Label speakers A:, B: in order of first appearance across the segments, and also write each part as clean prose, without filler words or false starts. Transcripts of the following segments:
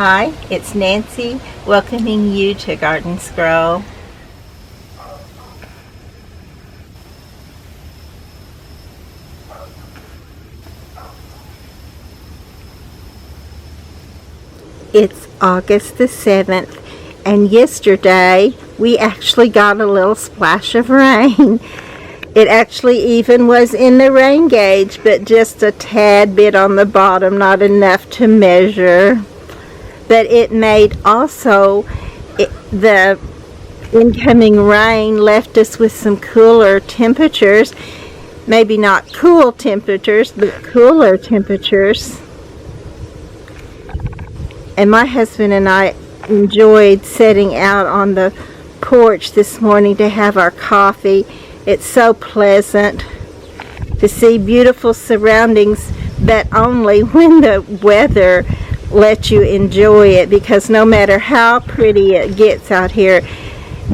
A: Hi, it's Nancy welcoming you to Garden Scroll. It's August the 7th, and yesterday we actually got a little splash of rain. It actually even was in the rain gauge, but just a tad bit on the bottom, not enough to measure. But it made also, the incoming rain left us with some cooler temperatures. Maybe not cool temperatures, but cooler temperatures. And my husband and I enjoyed sitting out on the porch this morning to have our coffee. It's so pleasant to see beautiful surroundings, but only when the weather lets you enjoy it, because no matter how pretty it gets out here,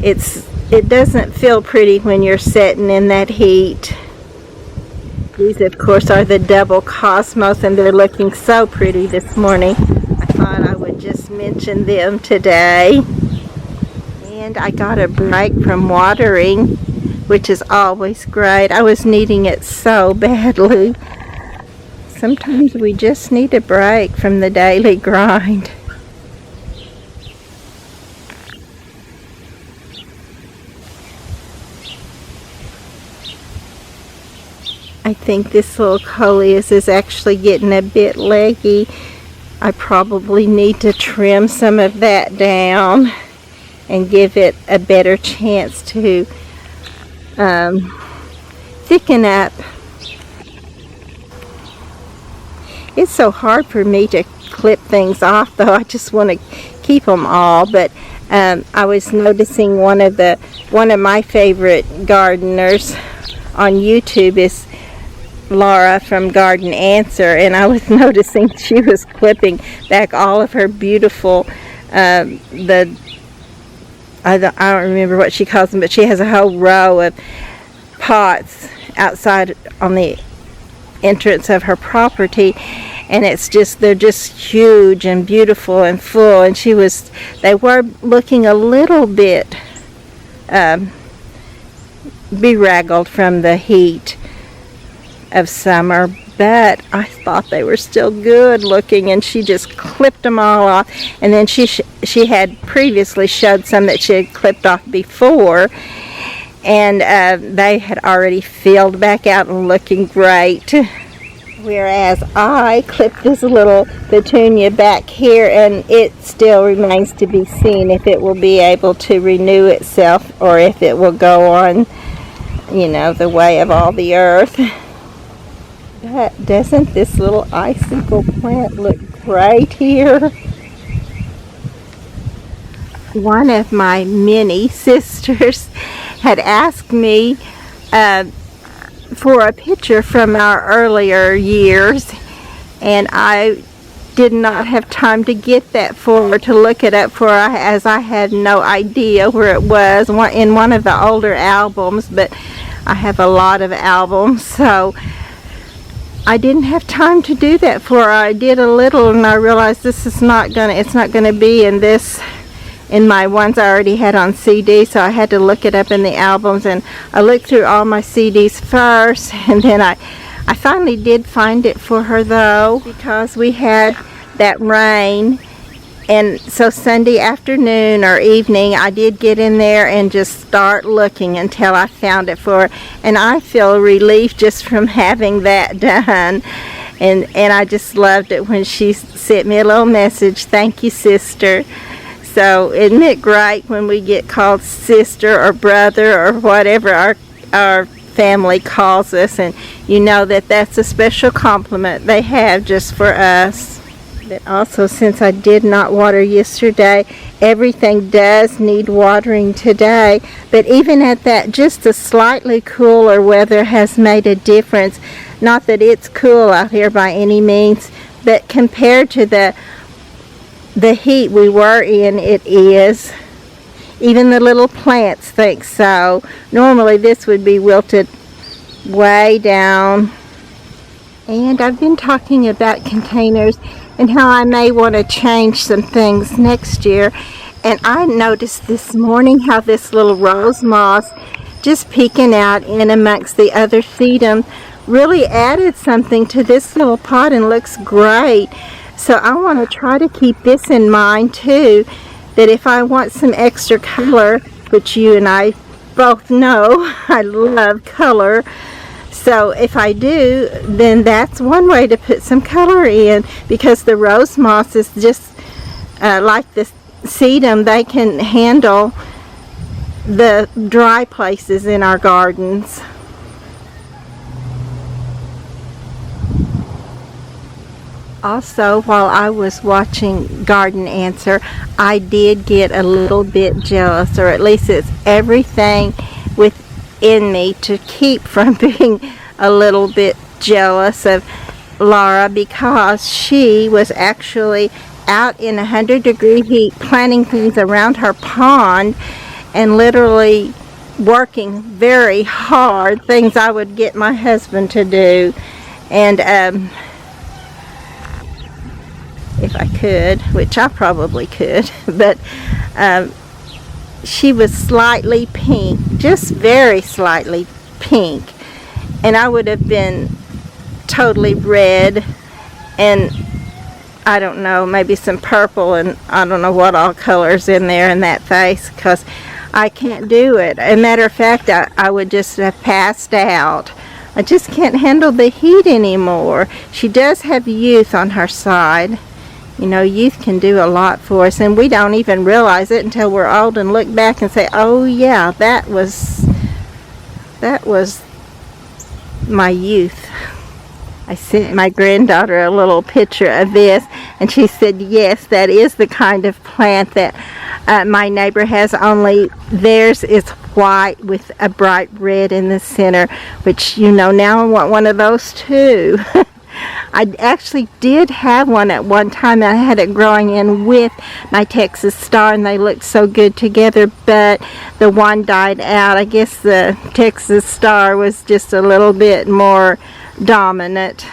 A: it doesn't feel pretty when you're sitting in that heat. These, of course, are the double cosmos, and they're looking so pretty this morning. I thought I would just mention them today. And I got a break from watering, which is always great. I was needing it so badly. Sometimes we just need a break from the daily grind. I think this little coleus is actually getting a bit leggy. I probably need to trim some of that down and give it a better chance to thicken up. It's so hard for me to clip things off, though. I just want to keep them all. But I was noticing one of my favorite gardeners on YouTube is Laura from Garden Answer, and I was noticing she was clipping back all of her beautiful I don't remember what she calls them, but she has a whole row of pots outside on the entrance of her property, and they're just huge and beautiful and full, and they were looking a little bit beraggled from the heat of summer, but I thought they were still good looking, and she just clipped them all off. And then she had previously showed some that she had clipped off before, and they had already filled back out and looking great. Whereas I clipped this little petunia back here, and it still remains to be seen if it will be able to renew itself, or if it will go on, the way of all the earth. But doesn't this little icicle plant look great here? One of my mini sisters had asked me for a picture from our earlier years, and I did not have time to get that for her, to look it up for her, as I had no idea where it was in one of the older albums. But I have a lot of albums, so I didn't have time to do that for her. I did a little, and I realized it's not gonna be in my ones I already had on CD, so I had to look it up in the albums. And I looked through all my CDs first, and then I finally did find it for her, though, because we had that rain. And so Sunday afternoon or evening, I did get in there and just start looking until I found it for her. And I feel relief just from having that done. And I just loved it when she sent me a little message. Thank you, sister. So isn't it great when we get called sister or brother or whatever our family calls us, and that's a special compliment they have just for us. But also, since I did not water yesterday, everything does need watering today. But even at that, just the slightly cooler weather has made a difference. Not that it's cool out here by any means, but compared to the heat we were in, it is. Even the little plants think so. Normally this would be wilted way down. And I've been talking about containers and how I may want to change some things next year. And I noticed this morning how this little rose moss just peeking out in amongst the other sedum really added something to this little pot and looks great. So I want to try to keep this in mind too, that if I want some extra color, which you and I both know I love color, so if I do, then that's one way to put some color in, because the rose moss is just like the sedum, they can handle the dry places in our gardens. Also, while I was watching Garden Answer, I did get a little bit jealous, or at least it's everything within me to keep from being a little bit jealous of Laura, because she was actually out in 100-degree heat planting things around her pond and literally working very hard, things I would get my husband to do. And if I could, which I probably could, but she was slightly pink, just very slightly pink, and I would have been totally red, and I don't know, maybe some purple, and I don't know what all colors in there in that face, because I can't do it. As a matter of fact, I would just have passed out. I just can't handle the heat anymore. She does have youth on her side. You know, youth can do a lot for us, and we don't even realize it until we're old and look back and say, oh yeah, that was my youth. I sent my granddaughter a little picture of this, and she said, yes, that is the kind of plant that my neighbor has, only theirs is white with a bright red in the center, which, you know, now I want one of those too. I actually did have one at one time. I had it growing in with my Texas Star, and they looked so good together, but the one died out. I guess the Texas Star was just a little bit more dominant.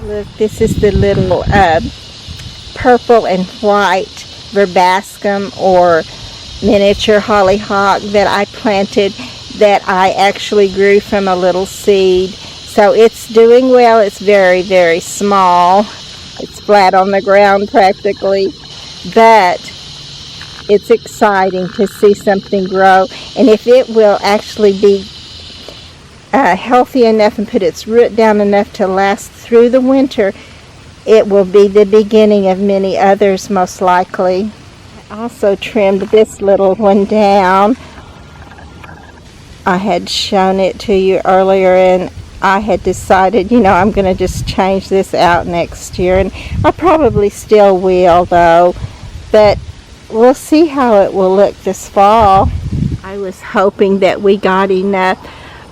A: Look, this is the little purple and white verbascum or miniature hollyhock that I planted, that I actually grew from a little seed. So it's doing well. It's very, very small. It's flat on the ground practically, but it's exciting to see something grow. And if it will actually be healthy enough and put its root down enough to last through the winter, it will be the beginning of many others, most likely. I also trimmed this little one down. I had shown it to you earlier, and I had decided, you know, I'm going to just change this out next year, and I probably still will though, but we'll see how it will look this fall. I was hoping that we got enough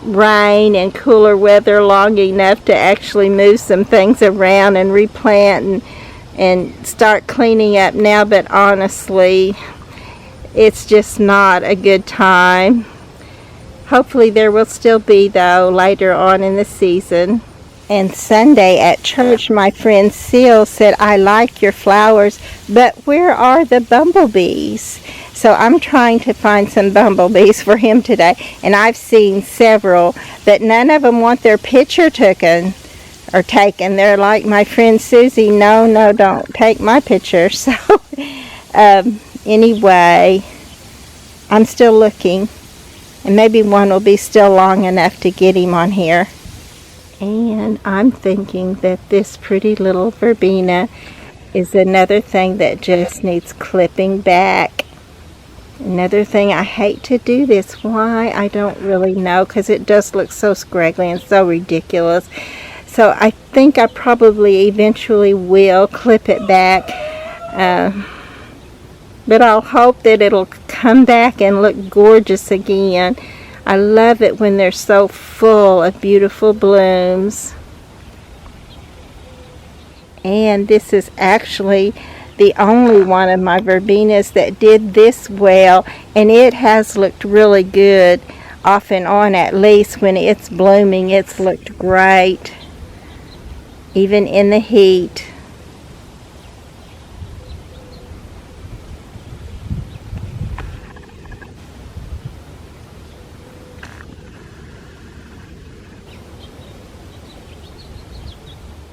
A: rain and cooler weather long enough to actually move some things around and replant and start cleaning up now, but honestly, it's just not a good time. Hopefully there will still be, though, later on in the season. And Sunday at church, my friend Seal said, I like your flowers, but where are the bumblebees? So I'm trying to find some bumblebees for him today. And I've seen several, but none of them want their picture taken. They're like my friend Susie, no, don't take my picture. So anyway, I'm still looking. And maybe one will be still long enough to get him on here. And I'm thinking that this pretty little verbena is another thing that just needs clipping back. Another thing, I hate to do this. Why? I don't really know, because it does look so scraggly and so ridiculous. So I think I probably eventually will clip it back. But I'll hope that it'll come back and look gorgeous again. I love it when they're so full of beautiful blooms. And this is actually the only one of my verbenas that did this well, and it has looked really good off and on. At least when it's blooming, it's looked great, even in the heat.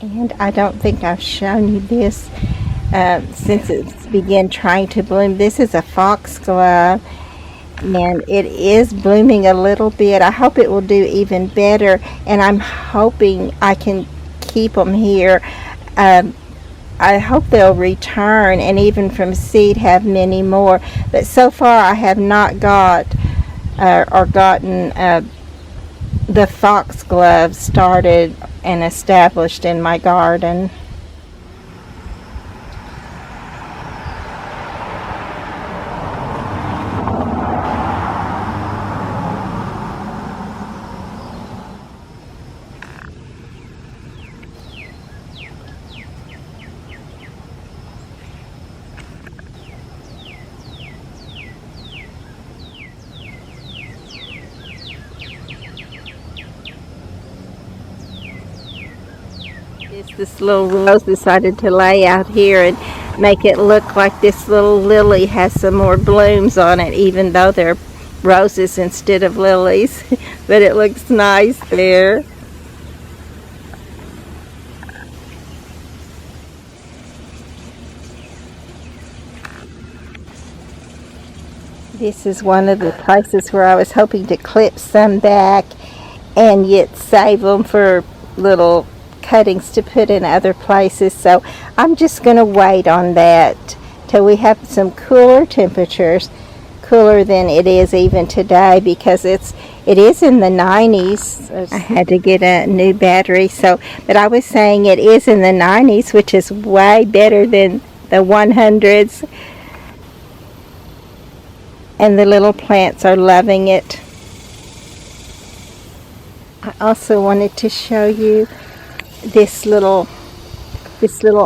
A: And I don't think I've shown you this since it's began trying to bloom. This is a foxglove, and it is blooming a little bit. I hope it will do even better, and I'm hoping I can keep them here. Um, I hope they'll return and even from seed have many more. But so far I have not got or gotten the foxglove started and established in my garden. This little rose decided to lay out here and make it look like this little lily has some more blooms on it, even though they're roses instead of lilies. But it looks nice there. This is one of the places where I was hoping to clip some back and yet save them for little cuttings to put in other places. So I'm just going to wait on that till we have some cooler temperatures, cooler than it is even today, because it is in the 90s. I had to get a new battery, but I was saying it is in the 90s, which is way better than the 100s, and the little plants are loving it. I also wanted to show you this little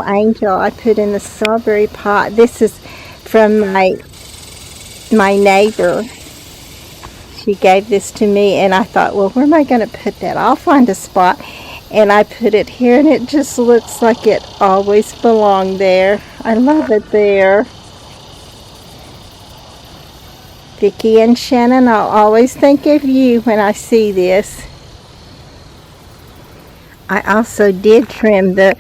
A: angel I put in the strawberry pot. This is from my neighbor. She gave this to me, and I thought, well, where am I going to put that? I'll find a spot. And I put it here, and it just looks like it always belonged there. I love it there. Vicki and Shannon, I'll always think of you when I see this. I also did trim the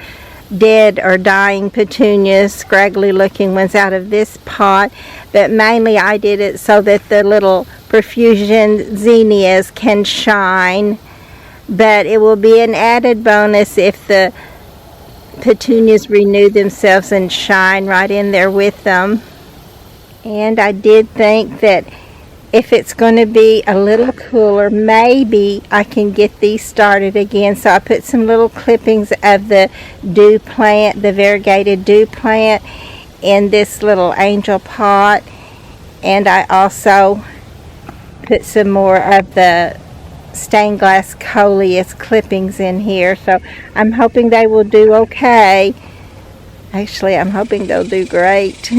A: dead or dying petunias, scraggly looking ones, out of this pot, but mainly I did it so that the little profusion zinnias can shine. But it will be an added bonus if the petunias renew themselves and shine right in there with them. And I did think that if it's going to be a little cooler, maybe I can get these started again. So I put some little clippings of the dew plant, the variegated dew plant, in this little angel pot. And I also put some more of the stained glass coleus clippings in here. So I'm hoping they will do okay. Actually, I'm hoping they'll do great.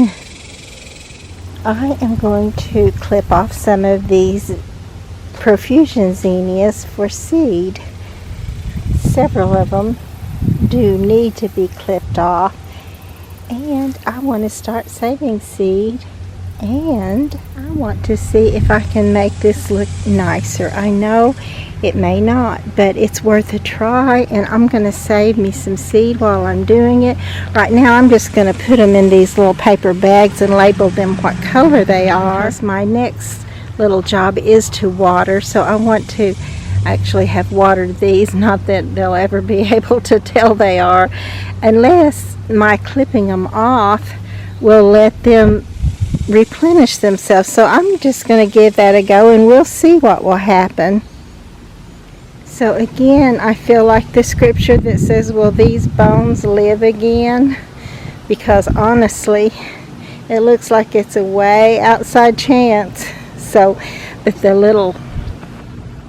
A: I am going to clip off some of these profusion zinnias for seed. Several of them do need to be clipped off, and I want to start saving seed, and I want to see if I can make this look nicer. I know it may not, but it's worth a try, and I'm going to save me some seed while I'm doing it. Right now I'm just going to put them in these little paper bags and label them what color they are. Because my next little job is to water, so I want to actually have watered these, not that they'll ever be able to tell they are, unless my clipping them off will let them replenish themselves. So I'm just going to give that a go, and we'll see what will happen. So again, I feel like the scripture that says, will these bones live again? Because honestly, it looks like it's a way outside chance. So, but the little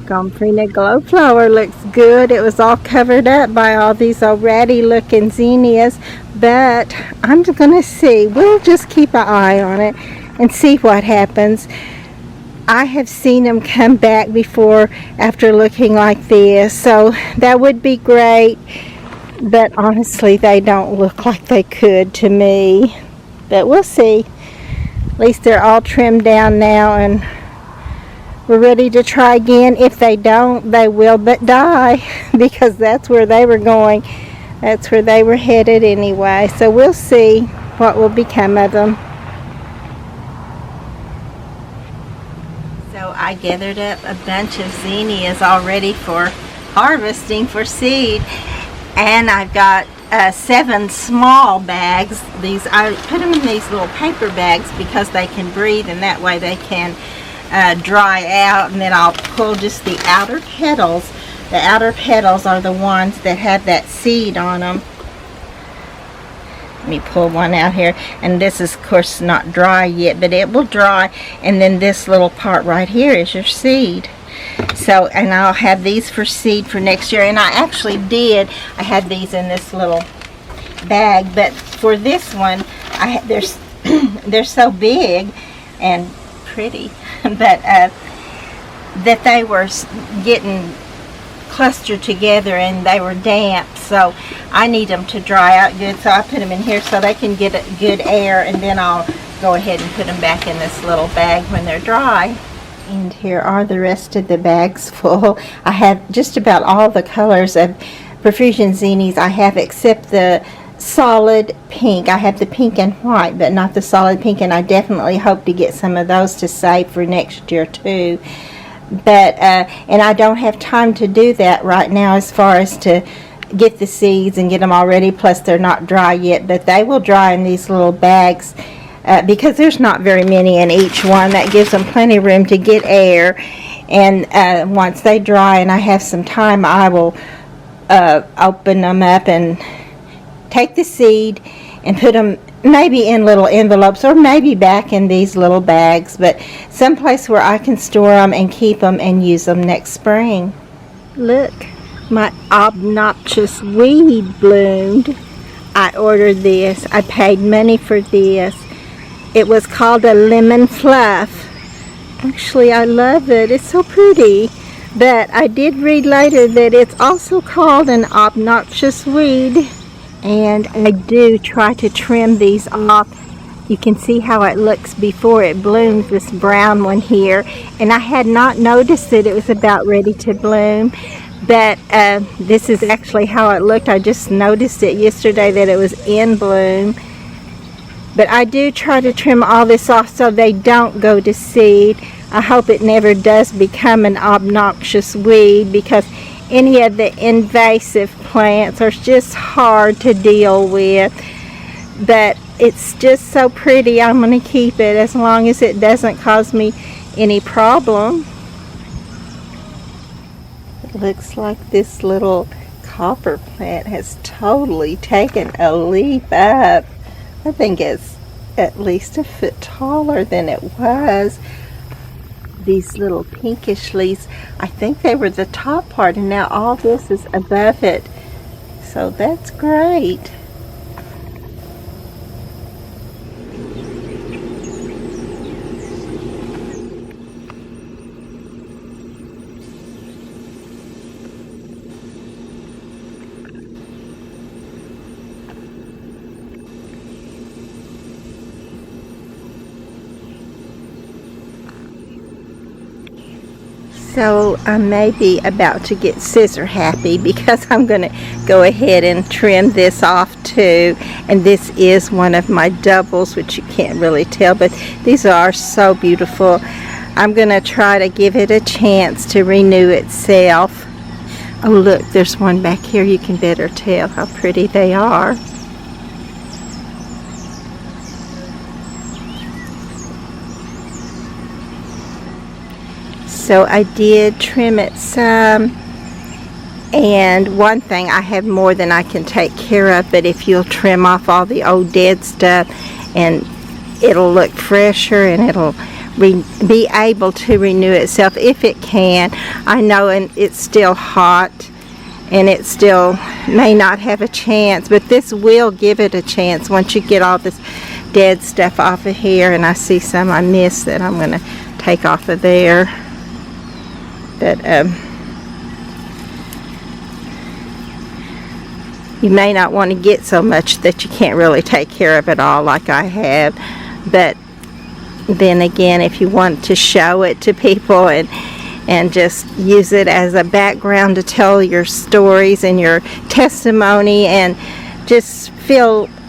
A: Gomfrina glowflower looks good. It was all covered up by all these already looking zinnias, but I'm going to see. We'll just keep an eye on it and see what happens. I have seen them come back before after looking like this, so that would be great, but honestly they don't look like they could to me, but we'll see. At least they're all trimmed down now, and we're ready to try again. If they don't, they will but die, because that's where they were going. That's where they were headed anyway. So we'll see what will become of them. So I gathered up a bunch of zinnias already for harvesting for seed. And I've got 7 small bags. These, I put them in these little paper bags because they can breathe, and that way they can dry out. And then I'll pull just the outer petals. The outer petals are the ones that have that seed on them. Let me pull one out here, and this is of course not dry yet, but it will dry. And then this little part right here is your seed. So, and I'll have these for seed for next year. And I actually did, I had these in this little bag, but for this one they're so big and pretty but that they were getting clustered together and they were damp, so I need them to dry out good. So I put them in here so they can get good air, and then I'll go ahead and put them back in this little bag when they're dry. And here are the rest of the bags full. I have just about all the colors of profusion zinnias I have, except the solid pink. I have the pink and white, but not the solid pink, and I definitely hope to get some of those to save for next year too. But and I don't have time to do that right now, as far as to get the seeds and get them all ready, plus they're not dry yet, but they will dry in these little bags because there's not very many in each one. That gives them plenty of room to get air. And once they dry and I have some time, I will open them up and take the seed and put them maybe in little envelopes, or maybe back in these little bags, but someplace where I can store them and keep them and use them next spring. Look, my obnoxious weed bloomed. I ordered this. I paid money for this. It was called a lemon fluff. Actually, I love it. It's so pretty. But I did read later that it's also called an obnoxious weed. And I do try to trim these off. You can see how it looks before it blooms, this brown one here. And I had not noticed that it was about ready to bloom. But this is actually how it looked. I just noticed it yesterday that it was in bloom. But I do try to trim all this off so they don't go to seed. I hope it never does become an obnoxious weed, because any of the invasive plants are just hard to deal with. But it's just so pretty. I'm going to keep it as long as it doesn't cause me any problem. It looks like this little copper plant has totally taken a leap up. I think it's at least a foot taller than it was. These little pinkish leaves, I think they were the top part, and now all this is above it. So that's great. So I may be about to get scissor happy, because I'm going to go ahead and trim this off too. And this is one of my doubles, which you can't really tell, but these are so beautiful. I'm going to try to give it a chance to renew itself. Oh look, there's one back here. You can better tell how pretty they are. So I did trim it some, and one thing, I have more than I can take care of, but if you'll trim off all the old dead stuff, and it'll look fresher, and it'll be able to renew itself if it can. I know, and it's still hot, and it still may not have a chance, but this will give it a chance once you get all this dead stuff off of here. And I see some I missed that I'm going to take off of there. But you may not want to get so much that you can't really take care of it all like I have. But then again, if you want to show it to people and and just use it as a background to tell your stories and your testimony, and just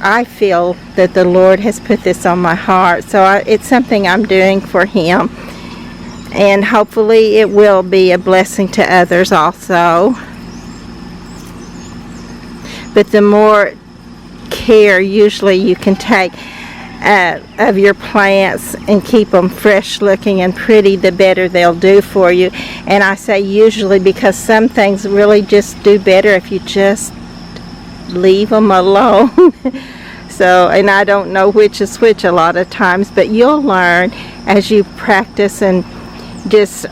A: I feel that the Lord has put this on my heart, so it's something I'm doing for Him, and hopefully it will be a blessing to others also. But the more care usually you can take of your plants and keep them fresh looking and pretty, the better they'll do for you. And I say usually because some things really just do better if you just leave them alone. So, and I don't know which is which a lot of times, but you'll learn as you practice and just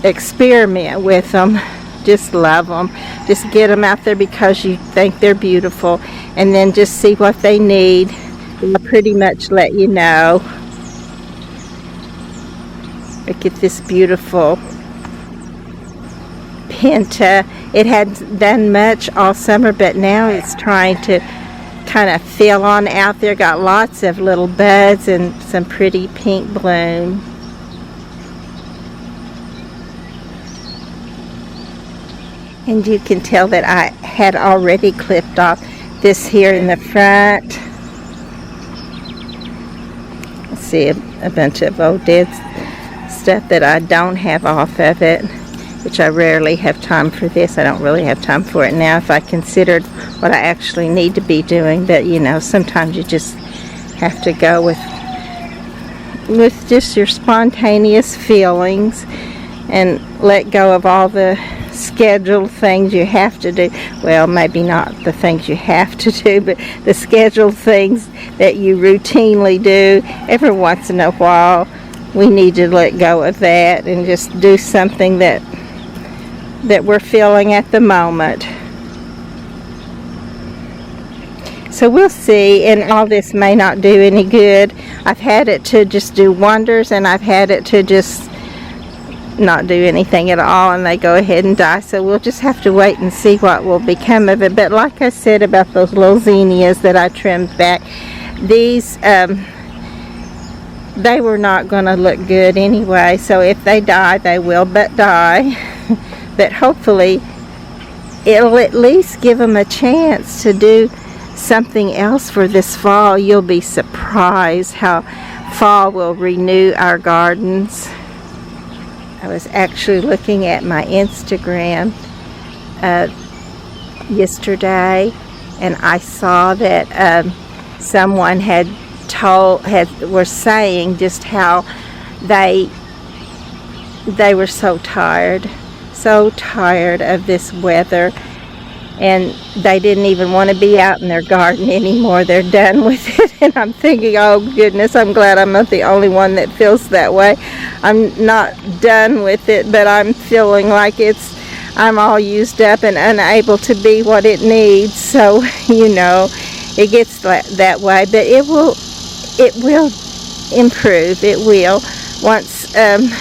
A: experiment with them. Just love them. Just get them out there because you think they're beautiful, and then just see what they need. I'll pretty much let you know. Look at this beautiful Penta. It hadn't done much all summer, but now it's trying to kind of fill on out there. Got lots of little buds and some pretty pink bloom. And you can tell that I had already clipped off this here in the front. Let's see, a bunch of old dead stuff that I don't have off of it, which I rarely have time for this. I don't really have time for it now if I considered what I actually need to be doing. But you know, sometimes you just have to go with just your spontaneous feelings and let go of all the scheduled things you have to do. Well, maybe not the things you have to do, but the scheduled things that you routinely do. Every once in a while we need to let go of that and just do something that we're feeling at the moment. So we'll see, and all this may not do any good. I've had it to just do wonders, and I've had it to just not do anything at all, and they go ahead and die. So we'll just have to wait and see what will become of it. But like I said about those little zinnias that I trimmed back, these they were not going to look good anyway, so if they die, they will but die. But hopefully it'll at least give them a chance to do something else for this fall. You'll be surprised how fall will renew our gardens. I was actually looking at my Instagram yesterday, and I saw that someone was saying just how they were so tired of this weather, and they didn't even want to be out in their garden anymore. They're done with it. And I'm thinking, oh goodness, I'm glad I'm not the only one that feels that way. I'm not done with it, but I'm feeling like I'm all used up and unable to be what it needs. So, you know, it gets that way, but it will improve. It will. Once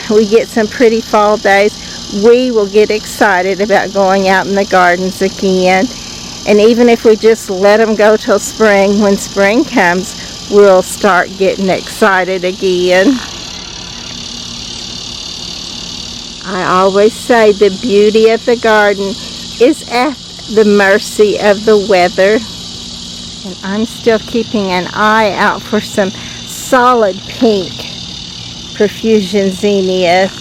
A: we get some pretty fall days, we will get excited about going out in the gardens again. And even if we just let them go till spring, when spring comes, we'll start getting excited again. I always say the beauty of the garden is at the mercy of the weather. And I'm still keeping an eye out for some solid pink profusion zinnias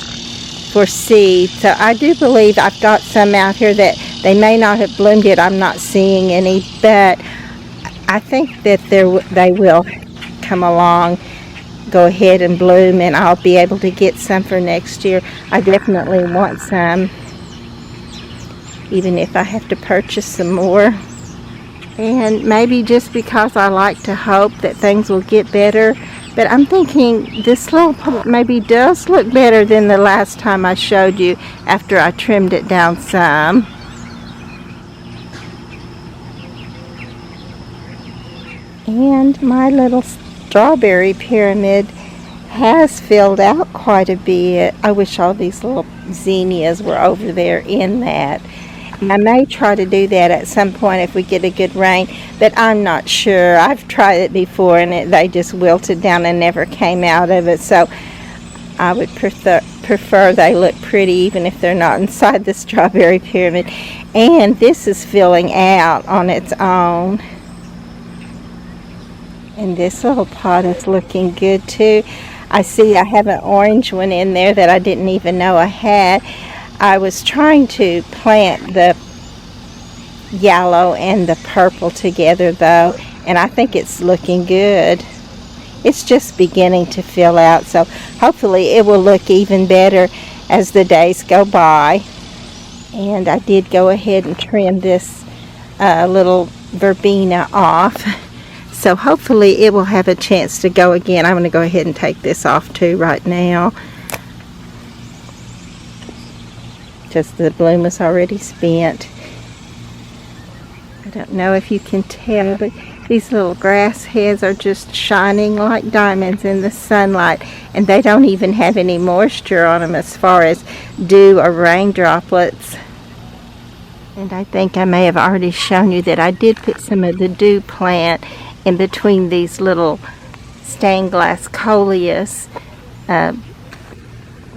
A: for seed. So I do believe I've got some out here that they may not have bloomed yet. I'm not seeing any, but I think that they will come along, go ahead and bloom, and I'll be able to get some for next year. I definitely want some, even if I have to purchase some more. And maybe just because I like to hope that things will get better, but I'm thinking this little pot maybe does look better than the last time I showed you after I trimmed it down some. And my little strawberry pyramid has filled out quite a bit. I wish all these little zinnias were over there in that. I may try to do that at some point if we get a good rain, but I'm not sure. I've tried it before and they just wilted down and never came out of it, so I would prefer prefer. They look pretty even if they're not inside the strawberry pyramid. And this is filling out on its own. And this little pot is looking good too. I see I have an orange one in there that I didn't even know I had. I was trying to plant the yellow and the purple together though, and I think it's looking good. It's just beginning to fill out, so hopefully it will look even better as the days go by. And I did go ahead and trim this little verbena off, so hopefully it will have a chance to go again. I'm going to go ahead and take this off too right now, just the bloom is already spent. I don't know if you can tell, but these little grass heads are just shining like diamonds in the sunlight, and they don't even have any moisture on them as far as dew or rain droplets. And I think I may have already shown you that I did put some of the dew plant in between these little stained glass coleus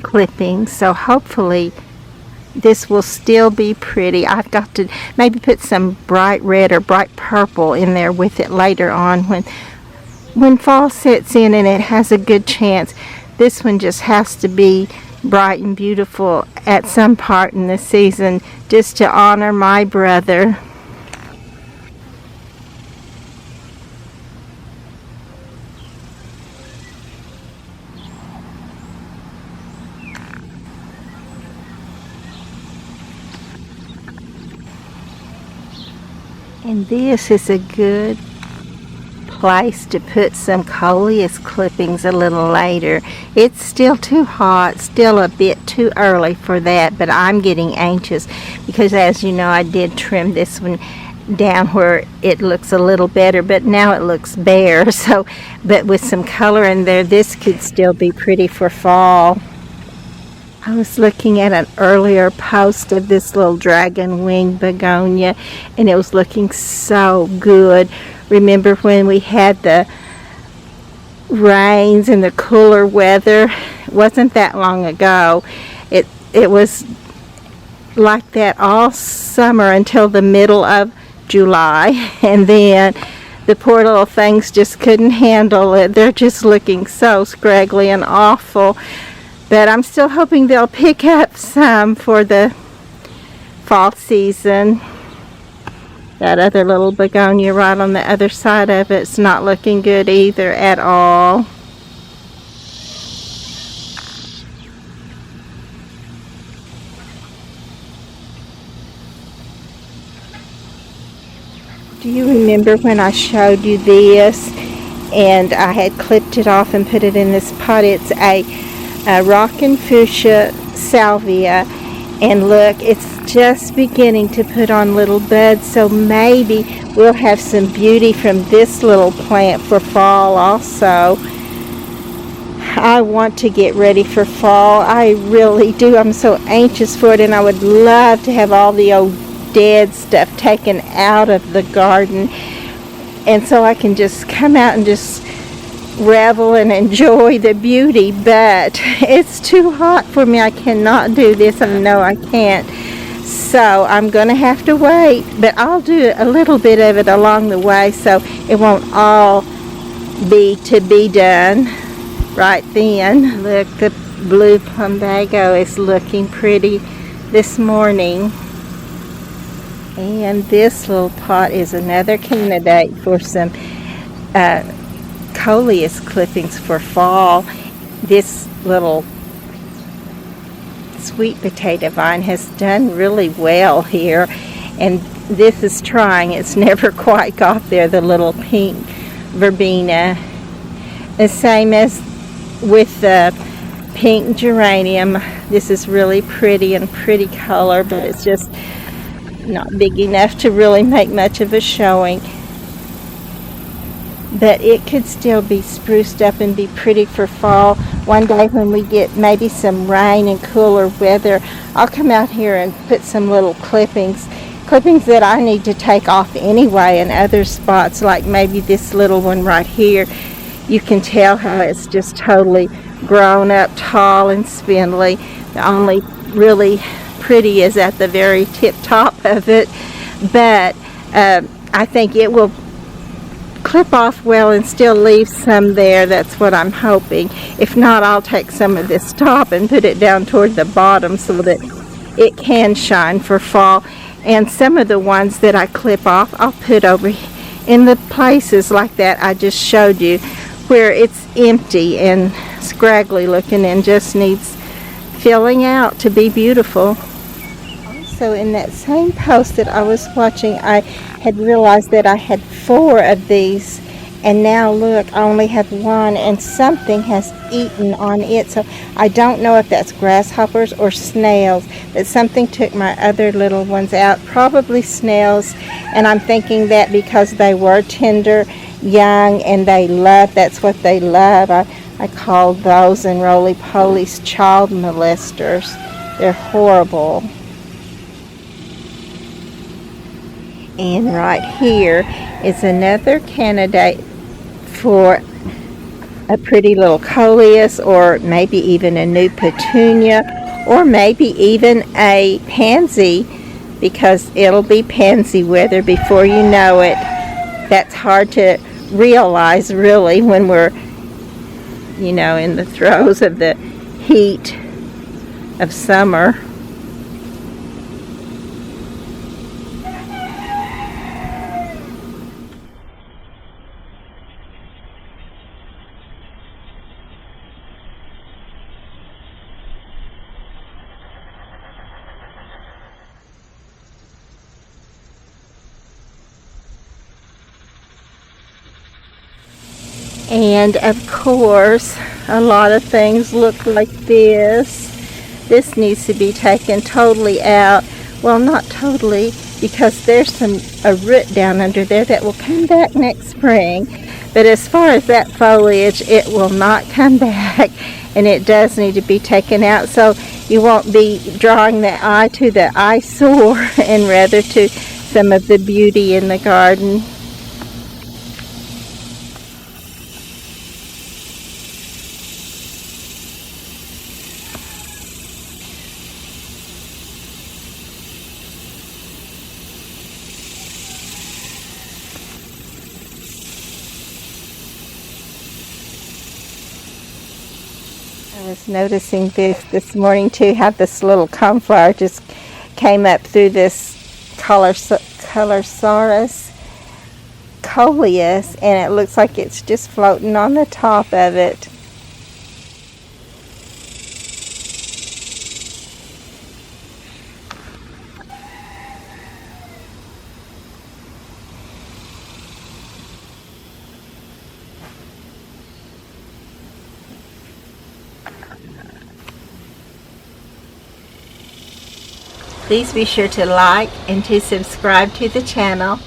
A: clippings, so hopefully this will still be pretty. I've got to maybe put some bright red or bright purple in there with it later on when fall sets in, and it has a good chance. This one just has to be bright and beautiful at some part in the season just to honor my brother. And this is a good place to put some coleus clippings a little later. It's still too hot, still a bit too early for that, but I'm getting anxious because, as you know, I did trim this one down where it looks a little better, but now it looks bare. So, but with some color in there, this could still be pretty for fall. I was looking at an earlier post of this little dragon wing begonia, and it was looking so good. Remember when we had the rains and the cooler weather? It wasn't that long ago. It was like that all summer until the middle of July, and then the poor little things just couldn't handle it. They're just looking so scraggly and awful. But I'm still hoping they'll pick up some for the fall season. That other little begonia right on the other side of it's not looking good either at all. Do you remember when I showed you this and I had clipped it off and put it in this pot? It's a rockin' fuchsia salvia, and look, it's just beginning to put on little buds, so maybe we'll have some beauty from this little plant for fall also. I want to get ready for fall, I really do. I'm so anxious for it, and I would love to have all the old dead stuff taken out of the garden, and so I can just come out and just revel and enjoy the beauty. But it's too hot for me. I cannot do this. I know I can't. So I'm going to have to wait, but I'll do a little bit of it along the way so it won't all be to be done right then. Look, the blue plumbago is looking pretty this morning. And this little pot is another candidate for some coleus clippings for fall. This little sweet potato vine has done really well here, and this is trying. It's never quite got there, the little pink verbena. The same as with the pink geranium. This is really pretty and pretty color, but it's just not big enough to really make much of a showing. But it could still be spruced up and be pretty for fall. One day when we get maybe some rain and cooler weather, I'll come out here and put some little clippings that I need to take off anyway in other spots, like maybe this little one right here. you can tell how it's just totally grown up, tall and spindly. The only really pretty is at the very tip top of it, but I think it will clip off well and still leave some there. That's what I'm hoping. If not, I'll take some of this top and put it down toward the bottom so that it can shine for fall. And some of the ones that I clip off, I'll put over in the places like that I just showed you, where it's empty and scraggly looking and just needs filling out to be beautiful. Also, in that same post that I was watching, I had realized that I had 4 of these, and now look, I only have 1, and something has eaten on it. So I don't know if that's grasshoppers or snails, but something took my other little ones out, probably snails. And I'm thinking that because they were tender, young, and that's what they love. I called those and roly-polies child molesters. They're horrible. And right here is another candidate for a pretty little coleus, or maybe even a new petunia, or maybe even a pansy, because it'll be pansy weather before you know it. That's hard to realize really when we're, in the throes of the heat of summer. And of course, a lot of things look like this. This needs to be taken totally out. Well, not totally, because there's a root down under there that will come back next spring. But as far as that foliage, it will not come back, and it does need to be taken out, so you won't be drawing the eye to the eyesore and rather to some of the beauty in the garden. I was noticing this morning too, how this little coneflower just came up through this Colorsaurus coleus, and it looks like it's just floating on the top of it. Please be sure to like and to subscribe to the channel.